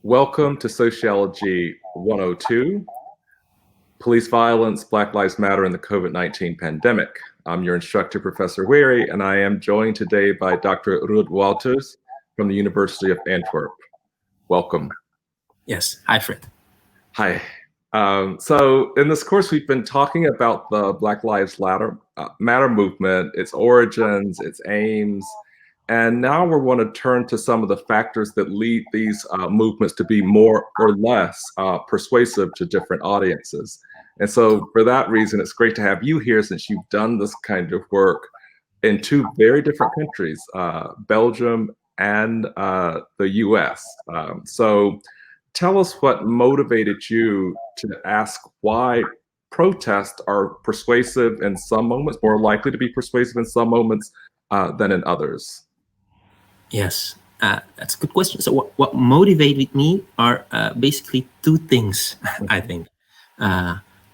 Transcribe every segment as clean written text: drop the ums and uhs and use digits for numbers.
Welcome to Sociology 102, Police Violence, Black Lives Matter, and the COVID-19 Pandemic. I'm your instructor, Professor Weary, and I am joined today by Dr. Ruud Wouters from the University of Antwerp. Welcome. Yes. Hi, Fred. Hi. So in this course, we've been talking about the Black Lives Matter movement, its origins, its aims, and now we want to turn to some of the factors that lead these movements to be more or less persuasive to different audiences. And so for that reason, it's great to have you here since you've done this kind of work in two very different countries, Belgium and the US. So tell us what motivated you to ask why protests are persuasive in some moments, more likely to be persuasive in some moments than in others. Yes, that's a good question. So what motivated me are basically two things, I think.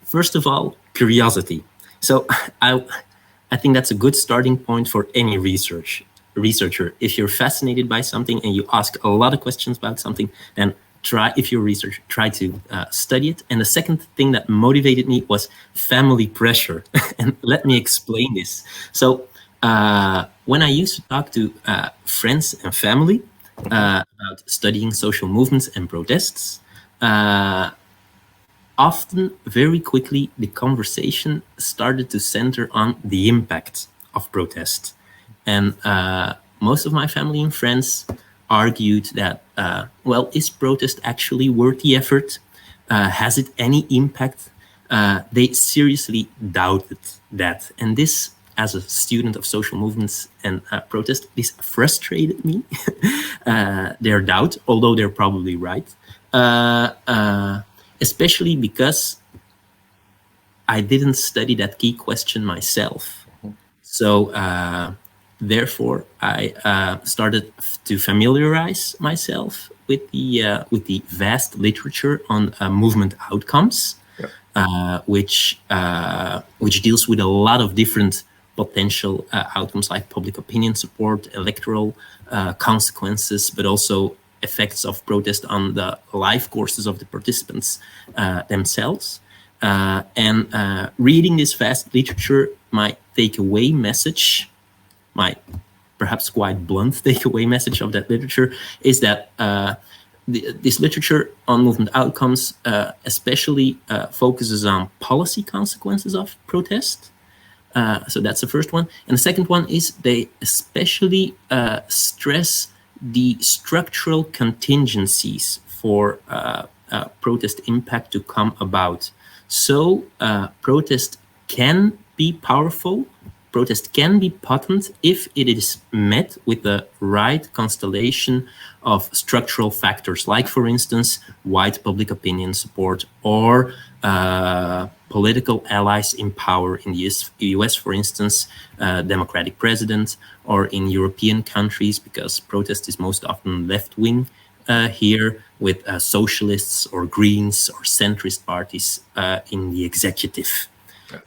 First of all, curiosity. So I think that's a good starting point for any researcher. If you're fascinated by something and you ask a lot of questions about something, then if you're a researcher, try to study it. And the second thing that motivated me was family pressure. And let me explain this. So when I used to talk to friends and family about studying social movements and protests, often, very quickly, the conversation started to center on the impact of protest. And most of my family and friends argued that, well, is protest actually worth the effort? Has it any impact? They seriously doubted that. And this, as a student of social movements and protest, this frustrated me, their doubt, although they're probably right, especially because I didn't study that key question myself. So therefore, I started to familiarize myself with the vast literature on movement outcomes, which deals with a lot of different potential outcomes like public opinion support, electoral consequences, but also effects of protest on the life courses of the participants themselves. And reading this vast literature, my takeaway message, my perhaps quite blunt takeaway message of that literature is that this literature on movement outcomes especially focuses on policy consequences of protest. So that's the first one. And the second one is they especially stress the structural contingencies for protest impact to come about. So protest can be powerful, protest can be potent if it is met with the right constellation of structural factors, like, for instance, wide public opinion support or political allies in power in the US, for instance, democratic president, or in European countries, because protest is most often left-wing here, with socialists or Greens or centrist parties in the executive.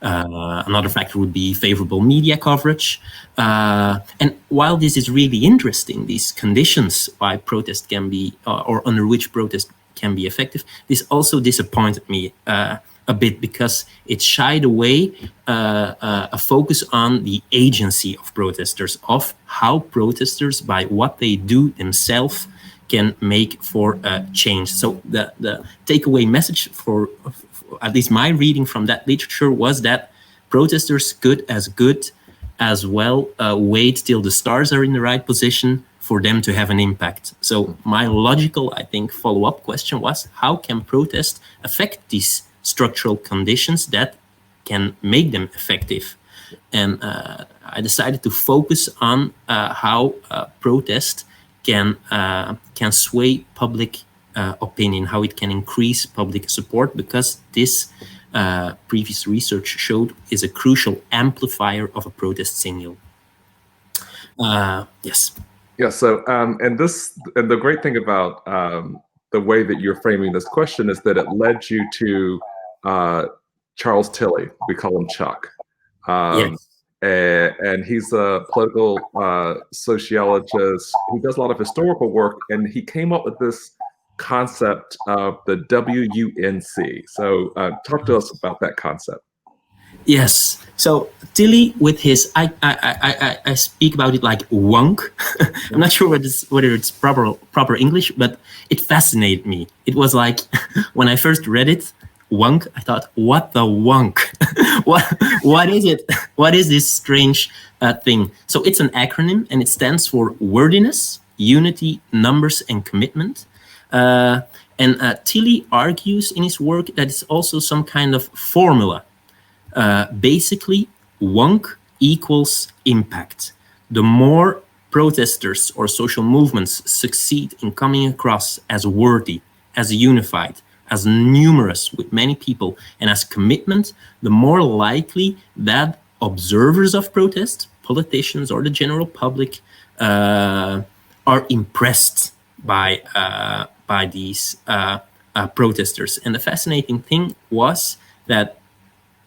Another factor would be favorable media coverage. And while this is really interesting, these conditions why protest can be, or under which protest can be effective, this also disappointed me a bit, because it shied away a focus on the agency of protesters, of how protesters, by what they do themselves, can make for change. So the takeaway message for at least my reading from that literature was that protesters could as well wait till the stars are in the right position for them to have an impact. So my logical, I think, follow-up question was, how can protest affect these structural conditions that can make them effective? And I decided to focus on how protest can sway public opinion, how it can increase public support, because this previous research showed is a crucial amplifier of a protest signal. Yes. Yeah. So, and the great thing about the way that you're framing this question is that it led you to Charles Tilley. We call him Chuck. Yes. And he's a political sociologist who does a lot of historical work, and he came up with this concept of the WUNC. So talk to us about that concept. Yes. So Tilly, with his, I speak about it like wonk. I'm not sure whether it's proper English, but it fascinated me. It was like when I first read it, wonk. I thought, what the wonk? what is it? What is this strange thing? So it's an acronym, and it stands for wordiness, unity, numbers, and commitment. And Tilly argues in his work that it's also some kind of formula. Basically, wonk equals impact. The more protesters or social movements succeed in coming across as worthy, as unified, as numerous with many people, and as commitment, the more likely that observers of protest, politicians or the general public, are impressed by these protesters. And the fascinating thing was that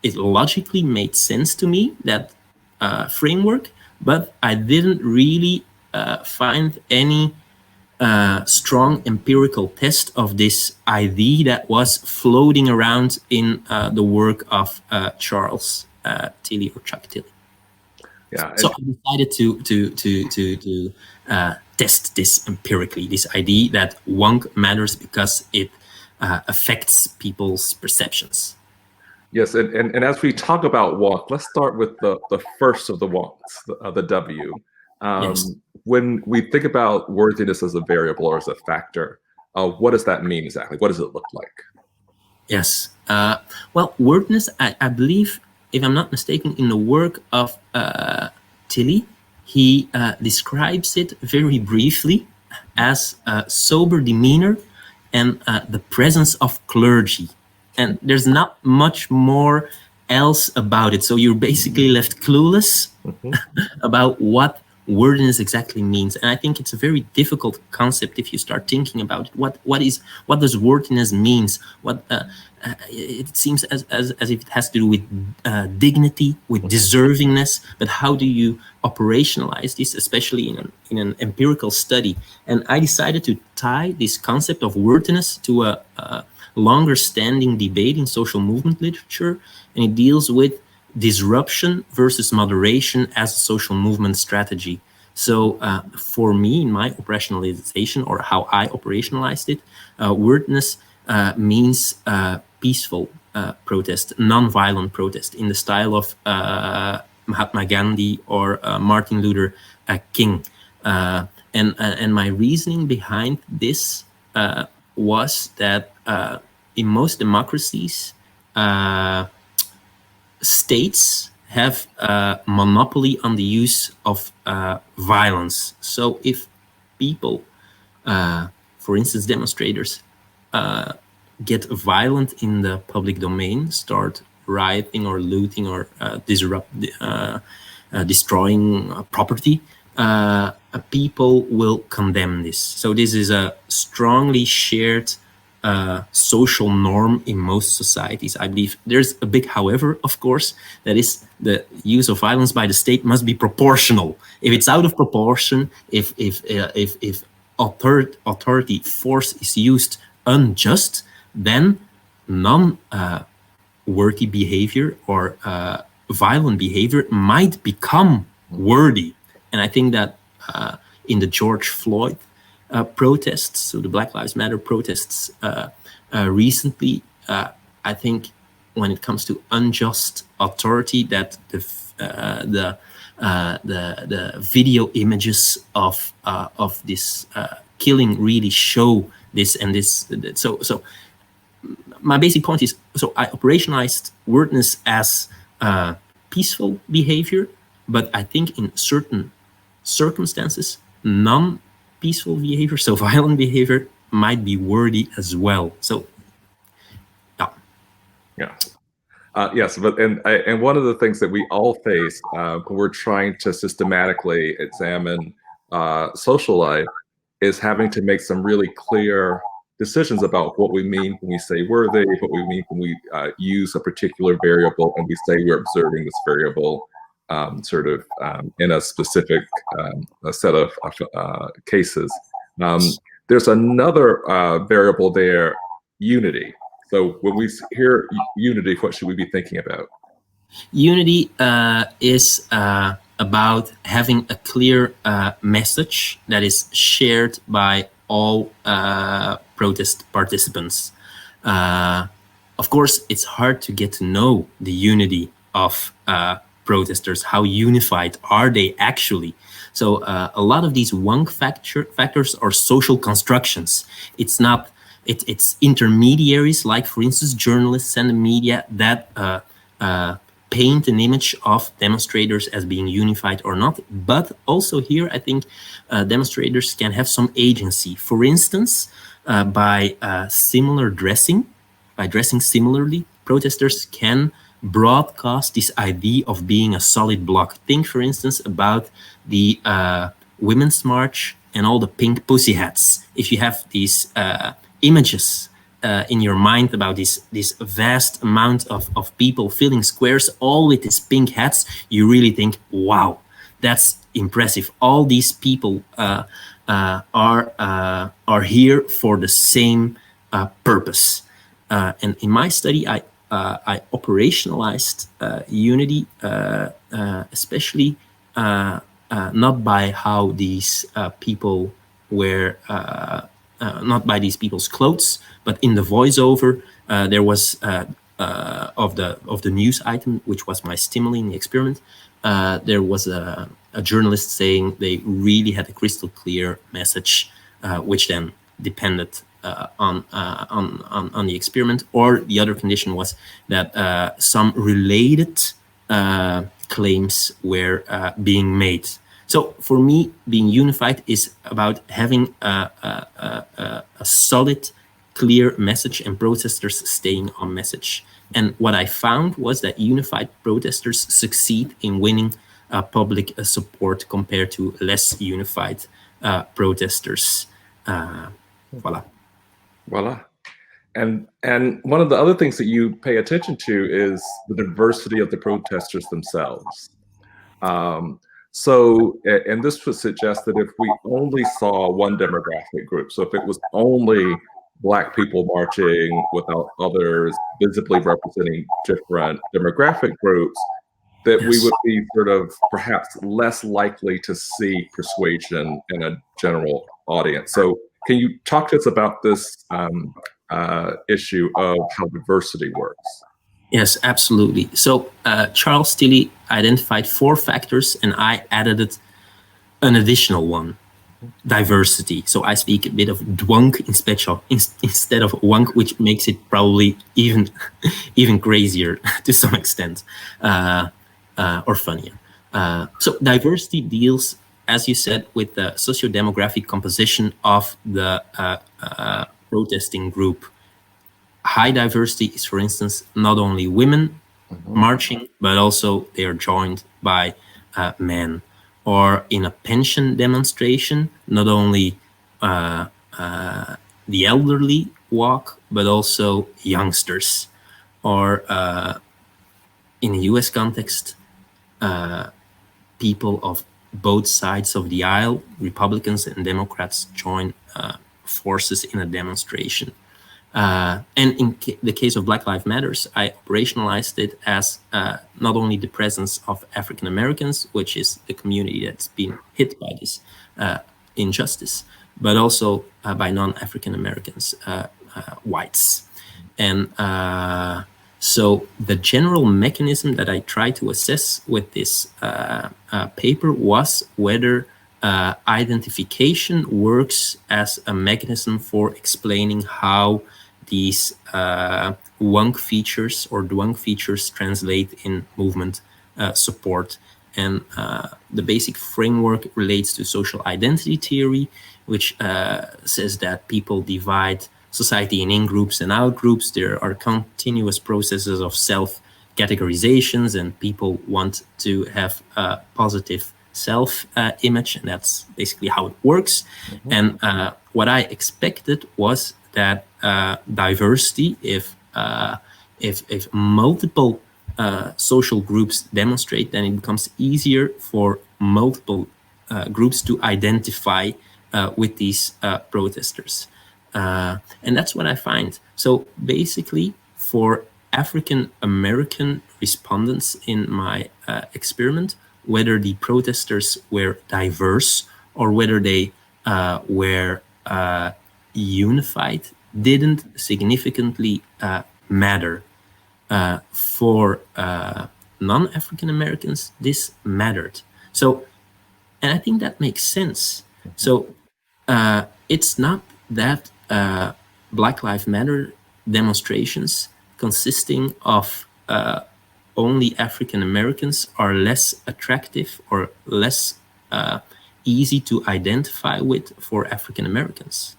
it logically made sense to me, that framework, but I didn't really find any strong empirical test of this idea that was floating around in the work of Charles Tilly or Chuck Tilly. Yeah. So I decided to test this empirically, this idea that wonk matters because it affects people's perceptions. Yes, and as we talk about wonk, let's start with the first of the wonks, the W. Yes. When we think about worthiness as a variable or as a factor, what does that mean exactly? What does it look like? Yes. Well, worthiness, I believe, if I'm not mistaken, in the work of Tilly, he describes it very briefly as sober demeanor and the presence of clergy. And there's not much more else about it. So you're basically left clueless about what worthiness exactly means. And I think it's a very difficult concept if you start thinking about it. What does worthiness means? It seems as if it has to do with dignity, with deservingness. But how do you operationalize this, especially in an empirical study? And I decided to tie this concept of worthiness to a longer standing debate in social movement literature, and it deals with disruption versus moderation as a social movement strategy. So for me, in my operationalization, or how I operationalized it, worthiness means peaceful protest, non-violent protest, in the style of Mahatma Gandhi or Martin Luther King. And my reasoning behind this was that in most democracies, states have a monopoly on the use of violence. So if people, for instance, demonstrators, get violent in the public domain, start rioting or looting or destroying property, people will condemn this. So this is a strongly shared social norm in most societies. I believe there's a big however, of course, that is the use of violence by the state must be proportional. If it's out of proportion, if authority force is used unjust, then non-worthy behavior or violent behavior might become worthy. And I think that in the George Floyd protests, so the Black Lives Matter protests recently, I think when it comes to unjust authority, that the video images of this killing really show this. And this. So my basic point is, so I operationalized worthiness as peaceful behavior, but I think in certain circumstances, non-peaceful behavior, so violent behavior, might be worthy as well. So, yeah. Yes, but and one of the things that we all face when we're trying to systematically examine social life is having to make some really clear decisions about what we mean when we say worthy, what we mean when we use a particular variable and we say we're observing this variable in a specific set of cases. there's another variable there, unity. So when we hear unity, what should we be thinking about? Unity is about having a clear message that is shared by all protest participants. Of course, it's hard to get to know the unity of protesters. How unified are they actually? So a lot of these Wunk factors are social constructions. It's not. It's intermediaries, like for instance journalists and the media, that paint an image of demonstrators as being unified or not. But also here, I think demonstrators can have some agency. For instance, by similar dressing, by dressing similarly, protesters can broadcast this idea of being a solid block. Think, for instance, about the Women's March and all the pink pussy hats. If you have these images in your mind about this vast amount of people filling squares, all with these pink hats, you really think, wow, that's impressive. All these people are here for the same purpose. And in my study, I operationalized unity, especially not by how these people were, not by these people's clothes, but in the voiceover. There was of the news item, which was my stimuli in the experiment. There was a journalist saying they really had a crystal clear message, which then depended on the experiment. Or the other condition was that some related claims were being made. So for me, being unified is about having a solid, clear message and protesters staying on message. And what I found was that unified protesters succeed in winning public support compared to less unified protesters. Voila. Voila. And one of the other things that you pay attention to is the diversity of the protesters themselves. And this would suggest that if we only saw one demographic group, so if it was only Black people marching without others visibly representing different demographic groups, that we would be sort of perhaps less likely to see persuasion in a general audience. So can you talk to us about this issue of how diversity works? Yes, absolutely. So Charles Tilly identified 4 factors, and I added an additional one: diversity. So I speak a bit of dwunk instead of wunk, which makes it probably even crazier to some extent, or funnier. So diversity deals, as you said, with the socio-demographic composition of the protesting group. High diversity is, for instance, not only women marching, but also they are joined by men. Or in a pension demonstration, not only the elderly walk, but also youngsters. Or in a US context, people of both sides of the aisle, Republicans and Democrats, join forces in a demonstration. And in the case of Black Lives Matters, I operationalized it as not only the presence of African Americans, which is the community that's been hit by this injustice, but also by non-African Americans, whites. And so the general mechanism that I tried to assess with this paper was whether identification works as a mechanism for explaining how these wunk features or dwunk features translate in movement support. And the basic framework relates to social identity theory, which says that people divide society in groups and out groups. There are continuous processes of self-categorizations, and people want to have a positive self-image, and that's basically how it works. And what I expected was that diversity, if multiple social groups demonstrate, then it becomes easier for multiple groups to identify with these protesters. And that's what I find. So basically, for African American respondents in my experiment, whether the protesters were diverse or whether they were unified, didn't significantly matter. For non-African Americans, this mattered. So, and I think that makes sense. So it's not that Black Lives Matter demonstrations consisting of only African Americans are less attractive or less easy to identify with for African Americans,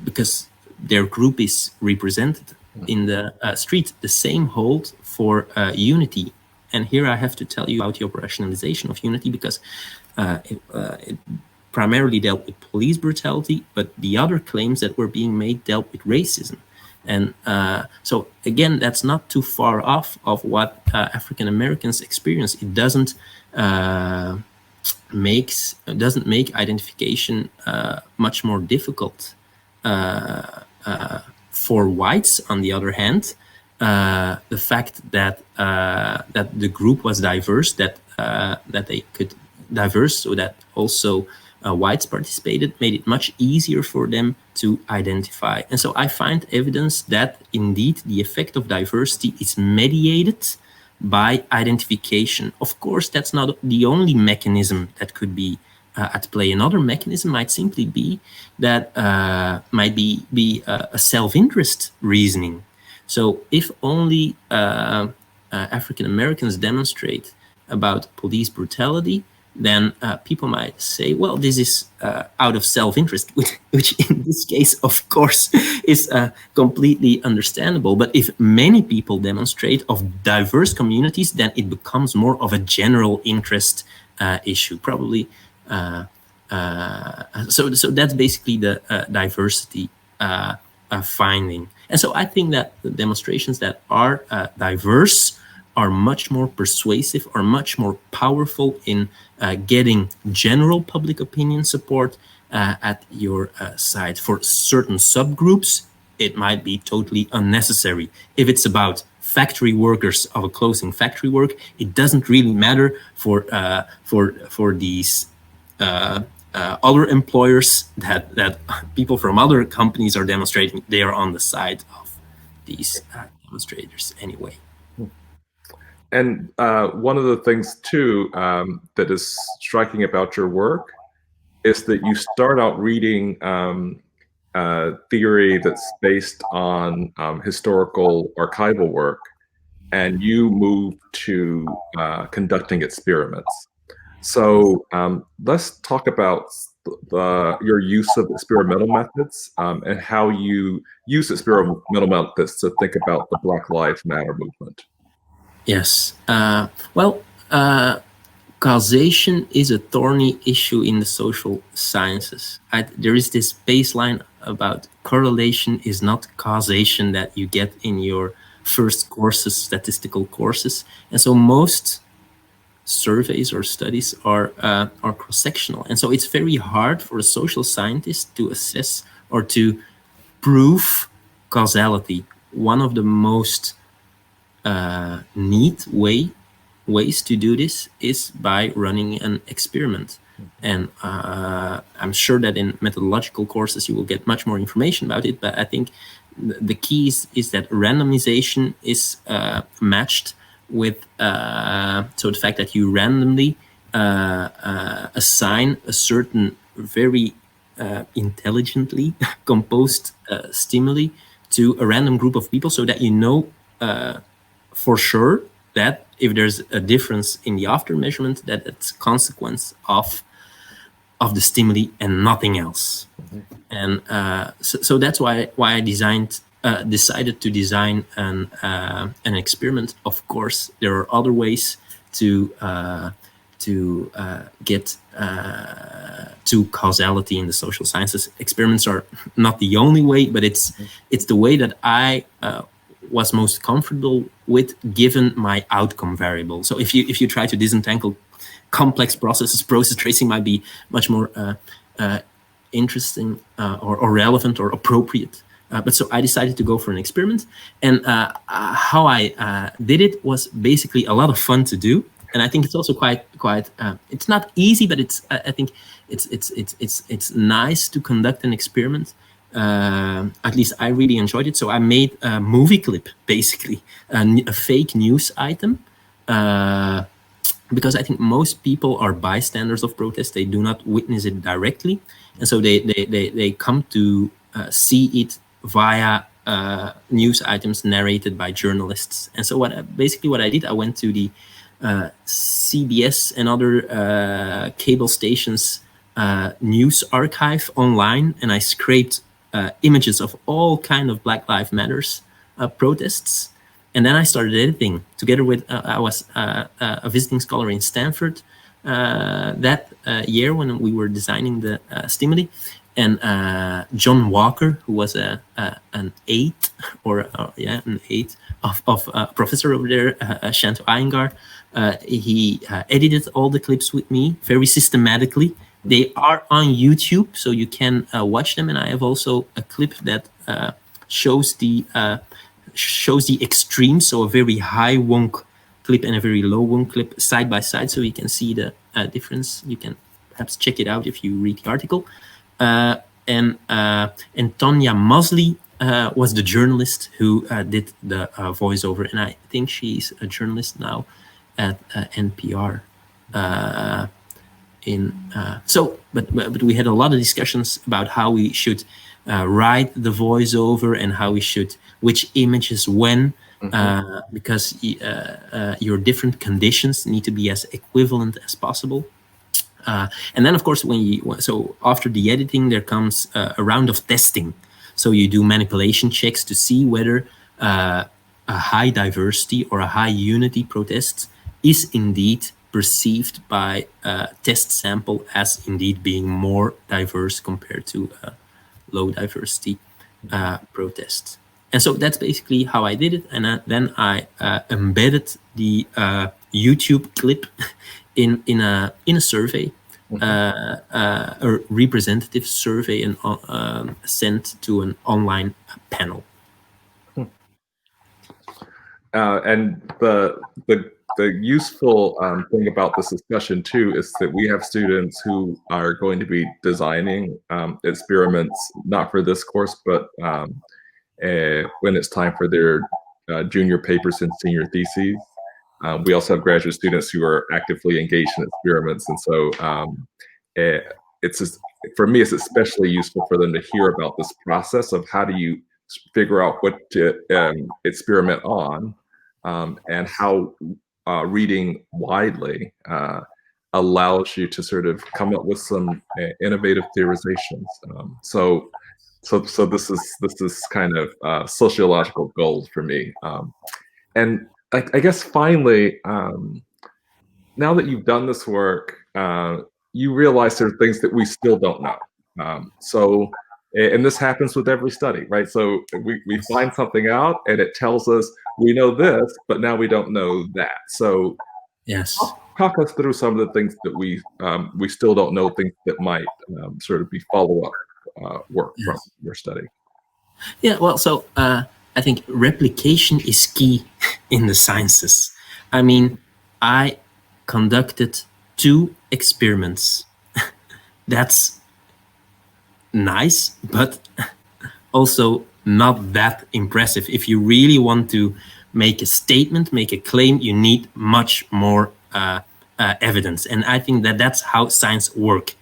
because their group is represented in the street. The same hold for unity. And here I have to tell you about the operationalization of unity, because it primarily dealt with police brutality, but the other claims that were being made dealt with racism. And so again, that's not too far off of what African Americans experience. It doesn't make identification much more difficult. For whites, on the other hand, the fact that that the group was diverse, that they could diverse, so that also whites participated, made it much easier for them to identify. And so I find evidence that indeed the effect of diversity is mediated by identification. Of course, that's not the only mechanism that could be at play. Another mechanism might simply be that might be a self-interest reasoning. So if only African Americans demonstrate about police brutality, then people might say, well, this is out of self-interest, which in this case, of course, is completely understandable. But if many people demonstrate of diverse communities, then it becomes more of a general interest issue, probably. So that's basically the diversity finding. And so I think that the demonstrations that are diverse are much more persuasive, are much more powerful in getting general public opinion support at your side. For certain subgroups, it might be totally unnecessary. If it's about factory workers of a closing factory work, it doesn't really matter for these other employers that people from other companies are demonstrating. They are on the side of these demonstrators anyway. And one of the things too that is striking about your work is that you start out reading theory that's based on historical archival work, and you move to conducting experiments. So let's talk about your use of experimental methods and how you use experimental methods to think about the Black Lives Matter movement. Yes. Well, causation is a thorny issue in the social sciences. There is this baseline about correlation is not causation that you get in your first courses, statistical courses. And so most surveys or studies are cross-sectional. And so it's very hard for a social scientist to assess or to prove causality. One of the most neat ways to do this is by running an experiment. And I'm sure that in methodological courses you will get much more information about it, but I think the key is that randomization is matched with so the fact that you randomly assign a certain very intelligently composed stimuli to a random group of people, so that you know for sure that if there's a difference in the after measurement, that it's a consequence of the stimuli and nothing else. And so that's why I decided to design an experiment. Of course, there are other ways to get to causality in the social sciences. Experiments are not the only way, but it's the way that I was most comfortable with, given my outcome variable. So if you try to disentangle complex processes. Process tracing might be much more interesting or relevant or appropriate. But so I decided to go for an experiment, and how I did it was basically a lot of fun to do, and I think it's also quite. It's not easy, but I think it's nice to conduct an experiment. At least I really enjoyed it. So I made a movie clip, basically a fake news item. Because I think most people are bystanders of protest. They do not witness it directly. And so they come to see it via news items narrated by journalists. And so basically what I did, I went to the CBS and other cable stations news archive online, and I scraped images of all kind of Black Lives Matters protests. And then I started editing together with, I was a visiting scholar in Stanford that year when we were designing the stimuli. And John Walker, who was an aide, of a professor over there, Shanto Iyengar, he edited all the clips with me very systematically. They are on YouTube, so you can watch them. And I have also a clip that shows the extremes, so a very high wonk clip and a very low wonk clip side by side, so you can see the difference. You can perhaps check it out if you read the article. And Tonya Mosley was the journalist who did the voiceover, and I think she's a journalist now at NPR. But we had a lot of discussions about how we should write the voiceover and how we should, which images when, because your different conditions need to be as equivalent as possible. And then, of course, so after the editing, there comes a round of testing. So you do manipulation checks to see whether a high diversity or a high unity protest is indeed perceived by a test sample as indeed being more diverse compared to low diversity protests. And so that's basically how I did it. And then I embedded the YouTube clip in a survey, a representative survey, and sent to an online panel. And the useful thing about this discussion too is that we have students who are going to be designing experiments, not for this course, but when it's time for their junior papers and senior theses. We also have graduate students who are actively engaged in experiments, and so for me, it's especially useful for them to hear about this process of how do you figure out what to experiment on, and how reading widely allows you to sort of come up with some innovative theorizations. So this is kind of sociological gold for me. And I guess finally, now that you've done this work, you realize there are things that we still don't know. And this happens with every study, right? So we find something out and it tells us we know this, but now we don't know that. So yes, talk us through some of the things that we still don't know, things that might sort of be follow-up work from your study. Yeah, well, so I think replication is key in the sciences. I mean, I conducted 2 experiments. That's nice, but also not that impressive. If you really want to make a statement, make a claim, you need much more evidence. And I think that's how science works.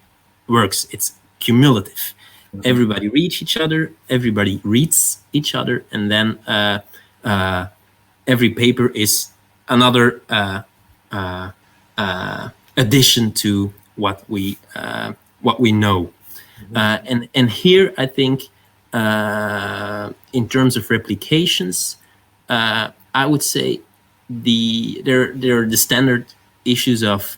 It's cumulative. Everybody reads each other, everybody reads each other, and then every paper is another addition to what we know. And here I think in terms of replications, I would say there are the standard issues of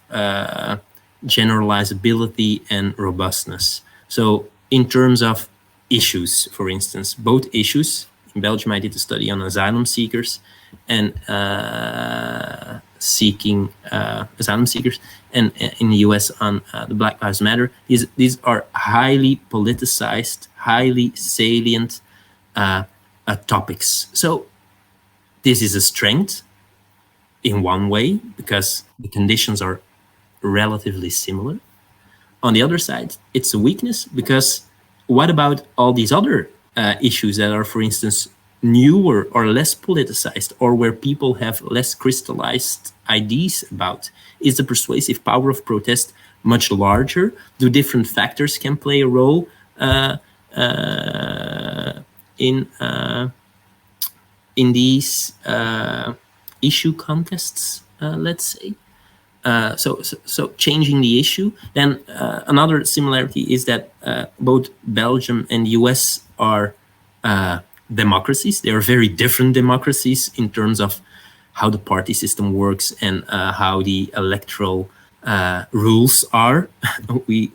generalizability and robustness. So in terms of issues, for instance, both issues, in Belgium I did a study on asylum seekers, and seeking asylum seekers, and in the US on the Black Lives Matter. These are highly politicized, highly salient topics. So this is a strength in one way because the conditions are relatively similar. On the other side, it's a weakness because what about all these other issues that are, for instance, newer or less politicized, or where people have less crystallized ideas about? Is the persuasive power of protest much larger? Do different factors can play a role in these issue contests, let's say? So changing the issue. Then another similarity is that both Belgium and the US are democracies. They are very different democracies in terms of how the party system works and how the electoral rules are. We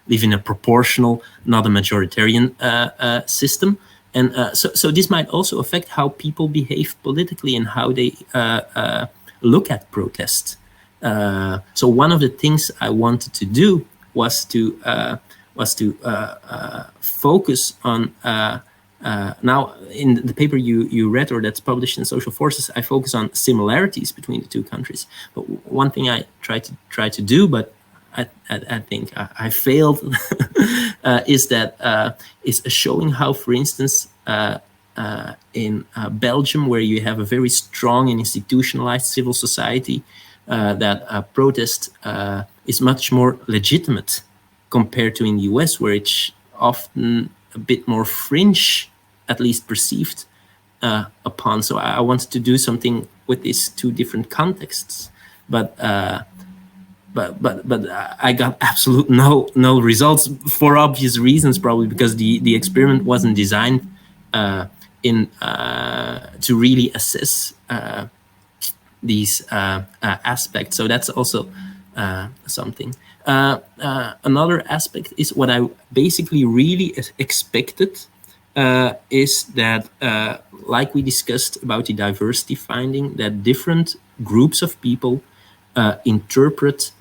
live in a proportional, not a majoritarian system. And so this might also affect how people behave politically and how they look at protest. So one of the things I wanted to do was to focus on now in the paper you read, or that's published in Social Forces, I focus on similarities between the two countries. But one thing I try to do, but I think I failed, is showing how, for instance, in Belgium, where you have a very strong and institutionalized civil society, that protest is much more legitimate compared to in the US, where it's often a bit more fringe, at least perceived upon. So I wanted to do something with these two different contexts, but I got absolute no results, for obvious reasons, probably because the experiment wasn't designed to really assess these aspects. So that's also something. Another aspect is what I basically really expected, is that, like we discussed about the diversity finding, that different groups of people interpret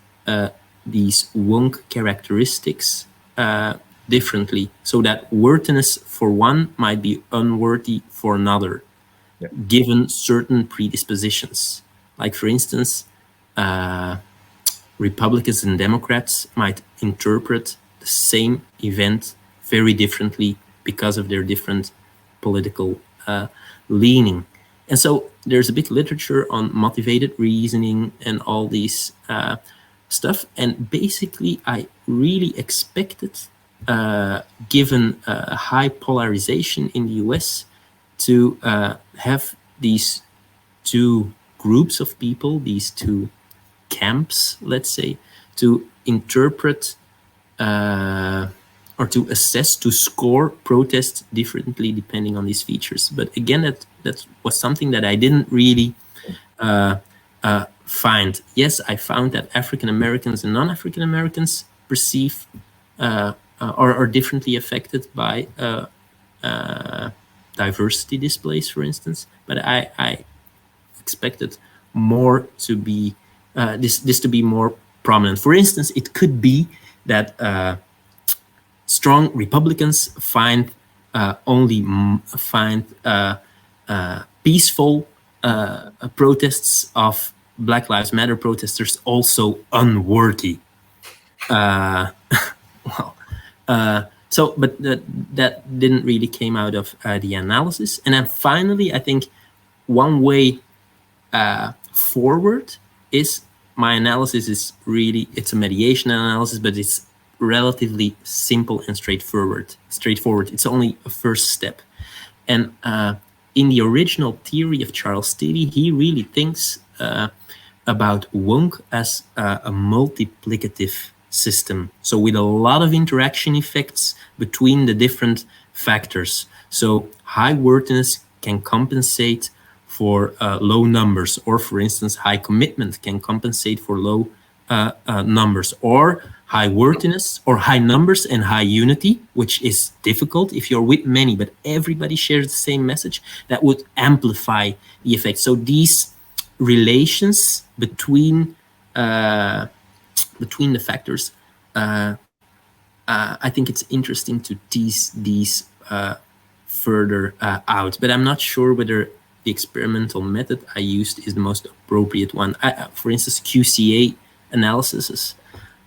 these wonk characteristics differently, so that worthiness for one might be unworthy for another, given certain predispositions. Like, for instance, Republicans and Democrats might interpret the same event very differently because of their different political leaning. And so there's a bit literature on motivated reasoning and all these stuff. And basically, I really expected, given high polarization in the US, to have these two groups of people, these two camps, let's say, to interpret or to assess, to score protests differently depending on these features. But again, that was something that I didn't really find. Yes, I found that African Americans and non-African Americans perceive or are differently affected by diversity displays, for instance. But I expected more to be this to be more prominent. For instance, it could be that strong Republicans find peaceful protests of Black Lives Matter protesters also unworthy. But that didn't really came out of the analysis. And then finally, I think one way forward is, my analysis is really, it's a mediation analysis, but it's relatively simple and straightforward. It's only a first step. And in the original theory of Charles Tilly, he really thinks about wonk as a multiplicative system. So with a lot of interaction effects between the different factors. So high worthiness can compensate for low numbers, or for instance, high commitment can compensate for low numbers, or high worthiness or high numbers and high unity, which is difficult if you're with many, but everybody shares the same message, that would amplify the effect. So these relations between the factors, I think it's interesting to tease these further out. But I'm not sure whether the experimental method I used is the most appropriate one. For instance, QCA analysis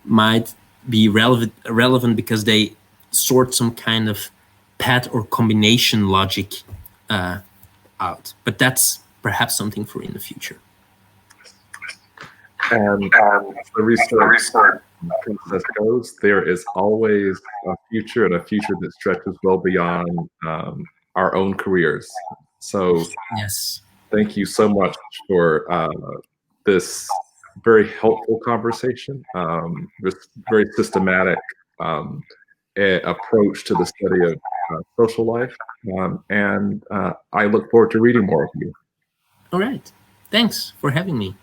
might be relevant because they sort some kind of path or combination logic out. But that's perhaps something for in the future. And as the research process goes, there is always a future, and a future that stretches well beyond our own careers. So yes, thank you so much for this very helpful conversation, this very systematic approach to the study of social life. And I look forward to reading more of you. All right. Thanks for having me.